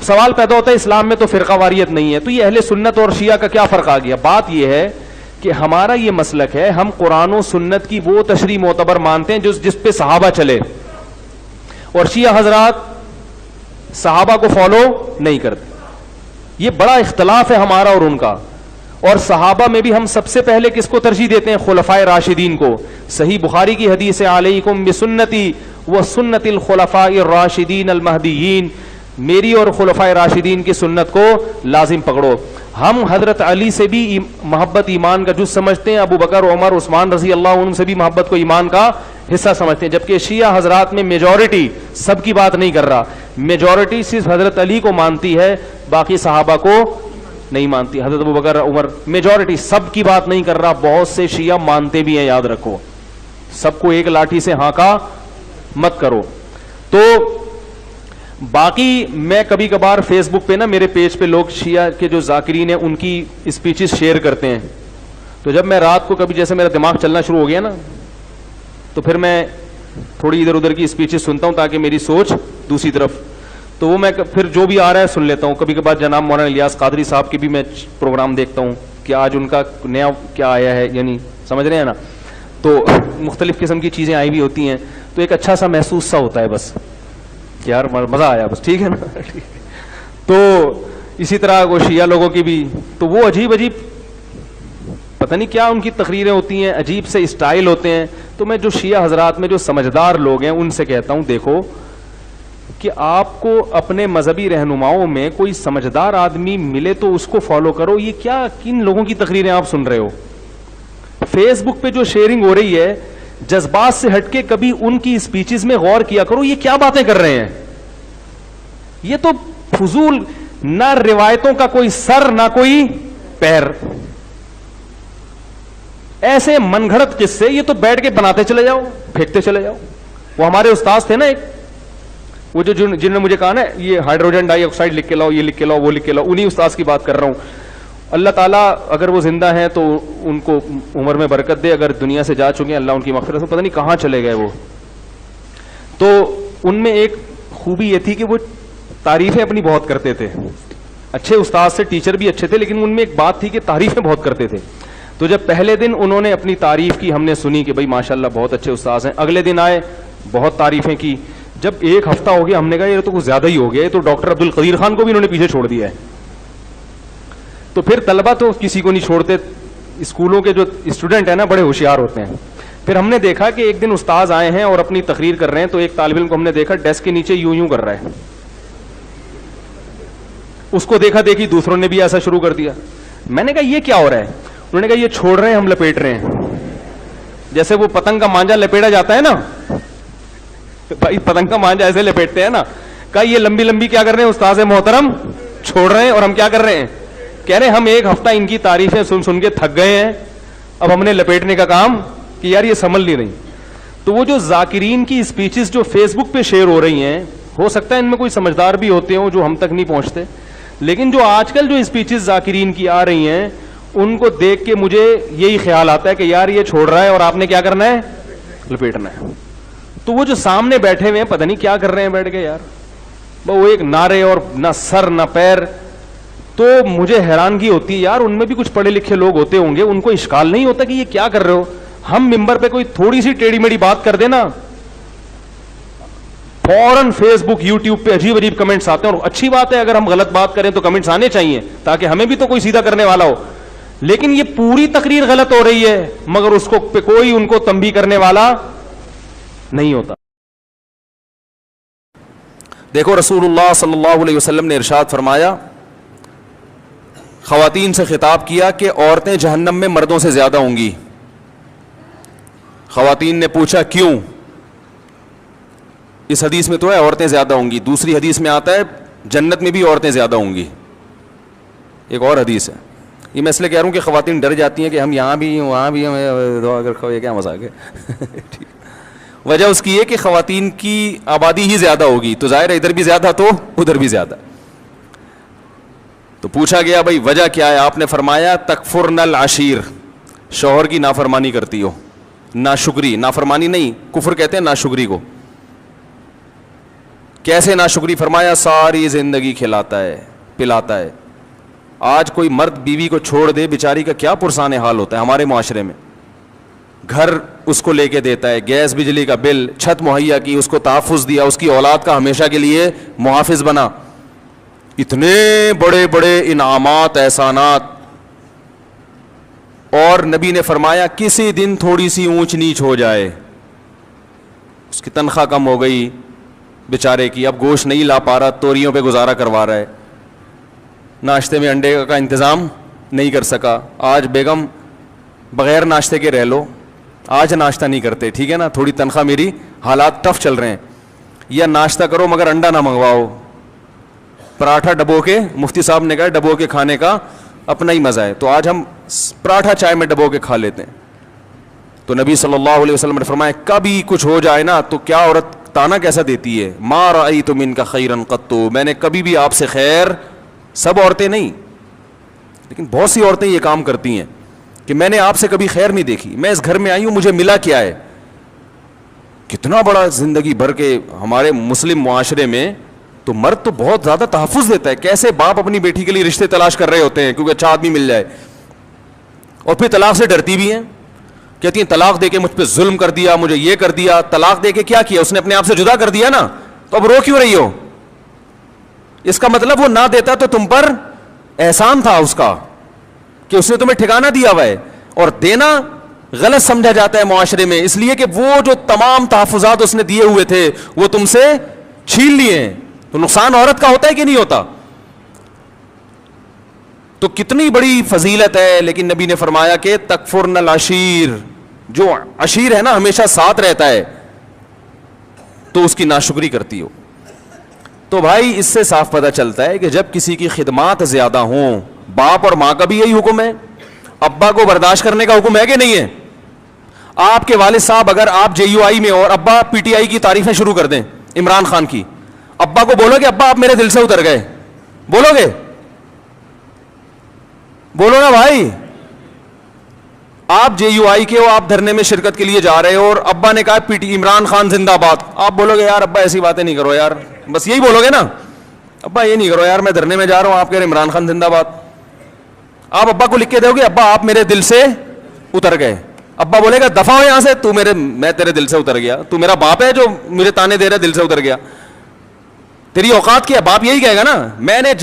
سوال پیدا ہوتا ہے اسلام میں تو فرقہ واریت نہیں ہے, تو یہ اہل سنت اور شیعہ کا کیا فرق آ گیا؟ بات یہ ہے کہ ہمارا یہ مسلک ہے, ہم قرآن و سنت کی وہ تشریح معتبر مانتے ہیں جس پہ صحابہ چلے, اور شیعہ حضرات صحابہ کو فالو نہیں کرتے. یہ بڑا اختلاف ہے ہمارا اور ان کا. اور صحابہ میں بھی ہم سب سے پہلے کس کو ترجیح دیتے ہیں؟ خلفائے راشدین کو. صحیح بخاری کی حدیث ہے, علیکم بسنتی و سنت الخلفاء الراشدین المہدیین, میری اور خلفائے راشدین کی سنت کو لازم پکڑو. ہم حضرت علی سے بھی محبت ایمان کا جز سمجھتے ہیں, ابو بکر, عمر, عثمان رضی اللہ عنہ سے بھی محبت کو ایمان کا حصہ سمجھتے ہیں, جبکہ شیعہ حضرات میں میجورٹی, سب کی بات نہیں کر رہا, میجورٹی صرف حضرت علی کو مانتی ہے, باقی صحابہ کو نہیں مانتی. حضرت ابو بکر, عمر, میجورٹی, سب کی بات نہیں کر رہا, بہت سے شیعہ مانتے بھی ہیں, یاد رکھو, سب کو ایک لاٹھی سے ہانکا مت کرو. تو باقی میں کبھی کبھار فیس بک پہ نا, میرے پیج پہ لوگ شیعہ کے جو ذاکرین ہیں ان کی اسپیچز شیئر کرتے ہیں, تو جب میں رات کو کبھی جیسے میرا دماغ چلنا شروع ہو گیا نا, تو پھر میں تھوڑی ادھر ادھر کی اسپیچز سنتا ہوں تاکہ میری سوچ دوسری طرف, تو وہ میں پھر جو بھی آ رہا ہے سن لیتا ہوں. کبھی کبھار جناب مولانا الیاس قادری صاحب کی بھی میں پروگرام دیکھتا ہوں کہ آج ان کا نیا کیا آیا ہے, یعنی سمجھ رہے ہیں نا, تو مختلف قسم کی چیزیں آئی بھی ہوتی ہیں, تو ایک اچھا سا محسوس سا ہوتا ہے, بس یار مزہ آیا, بس ٹھیک ہے نا. تو اسی طرح وہ شیعہ لوگوں کی بھی, تو وہ عجیب عجیب پتہ نہیں کیا ان کی تقریریں ہوتی ہیں, عجیب سے اسٹائل ہوتے ہیں. تو میں جو شیعہ حضرات میں جو سمجھدار لوگ ہیں ان سے کہتا ہوں, دیکھو کہ آپ کو اپنے مذہبی رہنماؤں میں کوئی سمجھدار آدمی ملے تو اس کو فالو کرو. یہ کیا کن لوگوں کی تقریریں آپ سن رہے ہو؟ فیس بک پہ جو شیئرنگ ہو رہی ہے, جذبات سے ہٹ کے کبھی ان کی اسپیچز میں غور کیا کرو, یہ کیا باتیں کر رہے ہیں. یہ تو فضول, نہ روایتوں کا کوئی سر نہ کوئی پیر, ایسے من گھڑت قصے, یہ تو بیٹھ کے بناتے چلے جاؤ, پھینکتے چلے جاؤ. وہ ہمارے استاذ تھے نا ایک, وہ جو جن نے مجھے کہا نا یہ ہائیڈروجن ڈائی آکسائڈ لکھ کے لاؤ, یہ لکھ کے لاؤ, وہ لکھ کے لاؤ, انہی استاذ کی بات کر رہا ہوں. اللہ تعالیٰ اگر وہ زندہ ہیں تو ان کو عمر میں برکت دے, اگر دنیا سے جا چکے ہیں اللہ ان کی مغفرت سے, پتہ نہیں کہاں چلے گئے وہ. تو ان میں ایک خوبی یہ تھی کہ وہ تعریفیں اپنی بہت کرتے تھے, اچھے استاذ سے, ٹیچر بھی اچھے تھے, لیکن ان میں ایک بات تھی کہ تعریفیں بہت کرتے تھے. تو جب پہلے دن انہوں نے اپنی تعریف کی, ہم نے سنی کہ بھائی ماشاءاللہ بہت اچھے استاذ ہیں. اگلے دن آئے, بہت تعریفیں کی. جب ایک ہفتہ ہو گیا, ہم نے کہا یہ تو کچھ زیادہ ہی ہو گیا, یہ تو ڈاکٹر عبد القدیر خان کو بھی انہوں نے پیچھے چھوڑ دیا ہے. تو پھر طلبہ تو کسی کو نہیں چھوڑتے, اسکولوں کے جو اسٹوڈنٹ ہیں نا بڑے ہوشیار ہوتے ہیں. پھر ہم نے دیکھا کہ ایک دن استاذ آئے ہیں اور اپنی تقریر کر رہے ہیں, تو ایک طالب علم کو ہم نے دیکھا ڈیسک کے نیچے یوں یوں کر رہا ہے. اس کو دیکھا دیکھی دوسروں نے بھی ایسا شروع کر دیا. میں نے کہا یہ کیا ہو رہا ہے؟ انہوں نے کہا یہ چھوڑ رہے ہیں, ہم لپیٹ رہے ہیں. جیسے وہ پتنگ کا مانجا لپیٹا جاتا ہے نا, بھائی پتنگ کا مانجا ایسے لپیٹتے ہیں نا. کہا یہ لمبی لمبی کیا کر رہے ہیں استاذ محترم, چھوڑ رہے ہیں, اور ہم کیا کر رہے ہیں, کہہ رہے ہیں ہم ایک ہفتہ ان کی تعریفیں سن سن کے تھک گئے ہیں, اب ہم نے لپیٹنے کا کام کہ یار یہ سنبھل نہیں رہی. تو وہ جو ذاکرین کی اسپیچز جو فیس بک پہ شیئر ہو رہی ہیں, ہو سکتا ہے ان میں کوئی سمجھدار بھی ہوتے ہوں جو ہم تک نہیں پہنچتے, لیکن جو آج کل جو اسپیچز ذاکرین کی آ رہی ہیں ان کو دیکھ کے مجھے یہی خیال آتا ہے کہ یار یہ چھوڑ رہا ہے اور آپ نے کیا کرنا ہے, لپیٹنا ہے. تو وہ جو سامنے بیٹھے ہوئے ہیں پتہ نہیں کیا کر رہے ہیں بیٹھ کے یار, وہ ایک نعرے اور نہ سر نہ پیر. تو مجھے حیرانگی ہوتی ہے یار, ان میں بھی کچھ پڑھے لکھے لوگ ہوتے ہوں گے, ان کو اشکال نہیں ہوتا کہ یہ کیا کر رہے ہو. ہم ممبر پہ کوئی تھوڑی سی ٹیڑھی میڑھی بات کر دینا, فوراً فیس بک یوٹیوب پہ عجیب عجیب کمنٹس آتے ہیں. اور اچھی بات ہے اگر ہم غلط بات کریں تو کمنٹس آنے چاہیے تاکہ ہمیں بھی تو کوئی سیدھا کرنے والا ہو. لیکن یہ پوری تقریر غلط ہو رہی ہے مگر اس کو پہ کوئی ان کو تنبیہ کرنے والا نہیں ہوتا. دیکھو رسول اللہ صلی اللہ علیہ وسلم نے ارشاد فرمایا, خواتین سے خطاب کیا کہ عورتیں جہنم میں مردوں سے زیادہ ہوں گی. خواتین نے پوچھا کیوں؟ اس حدیث میں تو ہے عورتیں زیادہ ہوں گی, دوسری حدیث میں آتا ہے جنت میں بھی عورتیں زیادہ ہوں گی, ایک اور حدیث ہے. یہ میں اس لیے کہہ رہا ہوں کہ خواتین ڈر جاتی ہیں کہ ہم یہاں بھی وہاں بھی, اگر یہ کیا مذاق ہے. وجہ اس کی ہے کہ خواتین کی آبادی ہی زیادہ ہوگی, تو ظاہر ہے ادھر بھی زیادہ تو ادھر بھی زیادہ. تو پوچھا گیا بھائی وجہ کیا ہے؟ آپ نے فرمایا تکفرن العشیر, شوہر کی نافرمانی کرتی ہو. ناشکری, نافرمانی نہیں, کفر کہتے ہیں ناشکری کو. کیسے ناشکری؟ فرمایا ساری زندگی کھلاتا ہے پلاتا ہے. آج کوئی مرد بیوی کو چھوڑ دے بیچاری کا کیا پرسان حال ہوتا ہے ہمارے معاشرے میں. گھر اس کو لے کے دیتا ہے, گیس بجلی کا بل, چھت مہیا کی, اس کو تحفظ دیا, اس کی اولاد کا ہمیشہ کے لیے محافظ بنا, اتنے بڑے بڑے انعامات احسانات. اور نبی نے فرمایا کسی دن تھوڑی سی اونچ نیچ ہو جائے, اس کی تنخواہ کم ہو گئی بیچارے کی, اب گوشت نہیں لا پا رہا, توریوں پہ گزارا کروا رہا ہے, ناشتے میں انڈے کا انتظام نہیں کر سکا, آج بیگم بغیر ناشتے کے رہ لو, آج ناشتہ نہیں کرتے, ٹھیک ہے نا, تھوڑی تنخواہ میری, حالات ٹف چل رہے ہیں, یا ناشتہ کرو مگر انڈا نہ منگواؤ, پراٹھا ڈبو کے, مفتی صاحب نے کہا ڈبو کے کھانے کا اپنا ہی مزہ ہے, تو آج ہم پراٹھا چائے میں ڈبو کے کھا لیتے ہیں. تو نبی صلی اللہ علیہ وسلم نے فرمایا کبھی کچھ ہو جائے نا تو کیا عورت تانا کیسا دیتی ہے, ما رأیت منک خیرا قط, میں نے کبھی بھی آپ سے خیر, سب عورتیں نہیں لیکن بہت سی عورتیں یہ کام کرتی ہیں کہ میں نے آپ سے کبھی خیر نہیں دیکھی, میں اس گھر میں آئی ہوں مجھے ملا کیا ہے. کتنا بڑا زندگی بھر کے ہمارے مسلم معاشرے میں تو مرد تو بہت زیادہ تحفظ دیتا ہے. کیسے باپ اپنی بیٹی کے لیے رشتے تلاش کر رہے ہوتے ہیں کیونکہ اچھا آدمی مل جائے, اور پھر طلاق سے ڈرتی بھی ہیں, کہتی ہیں طلاق دے کے مجھ پہ ظلم کر دیا, مجھے یہ کر دیا. طلاق دے کے کیا کیا, اس نے اپنے آپ سے جدا کر دیا نا, تو اب رو کیوں رہی ہو؟ اس کا مطلب وہ نہ دیتا تو تم پر احسان تھا اس کا کہ اس نے تمہیں ٹھکانہ دیا ہوا ہے. اور دینا غلط سمجھا جاتا ہے معاشرے میں, اس لیے کہ وہ جو تمام تحفظات اس نے دیے ہوئے تھے وہ تم سے چھین لیے ہیں. تو نقصان عورت کا ہوتا ہے کہ نہیں ہوتا؟ تو کتنی بڑی فضیلت ہے. لیکن نبی نے فرمایا کہ تکفرن العشیر, جو عشیر ہے نا ہمیشہ ساتھ رہتا ہے, تو اس کی ناشکری کرتی ہو. تو بھائی اس سے صاف پتہ چلتا ہے کہ جب کسی کی خدمات زیادہ ہوں, باپ اور ماں کا بھی یہی حکم ہے, ابا کو برداشت کرنے کا حکم ہے کہ نہیں ہے؟ آپ کے والد صاحب اگر آپ جے یو آئی میں اور ابا پی ٹی آئی کی تعریفیں شروع کر دیں عمران خان کی, ابا کو بولو گے ابا آپ میرے دل سے اتر گئے, بولو گے؟ بولو نا بھائی. آپ جے یو آئی کے ہو, آپ دھرنے میں شرکت کے لیے جا رہے ہو اور ابا نے کہا پی ٹی عمران خان زندہ باد, آپ بولو گے یار ابا ایسی باتیں نہیں کرو یار, بس یہی بولو گے نا, ابا یہ نہیں کرو یار میں دھرنے میں جا رہا ہوں, آپ کہہ رہے عمران خان زندہ باد. آپ ابا کو لکھ کے دو گے ابا آپ میرے دل سے اتر گئے, ابا بولے گا دفع ہو یہاں سے, میں تیرے دل سے اتر گیا, تو میرا باپ ہے جو مجھے تانے دے رہا ہے دل سے اتر گیا, تیری اوقات کیا؟ باپ یہی کہے گا نا. میں نے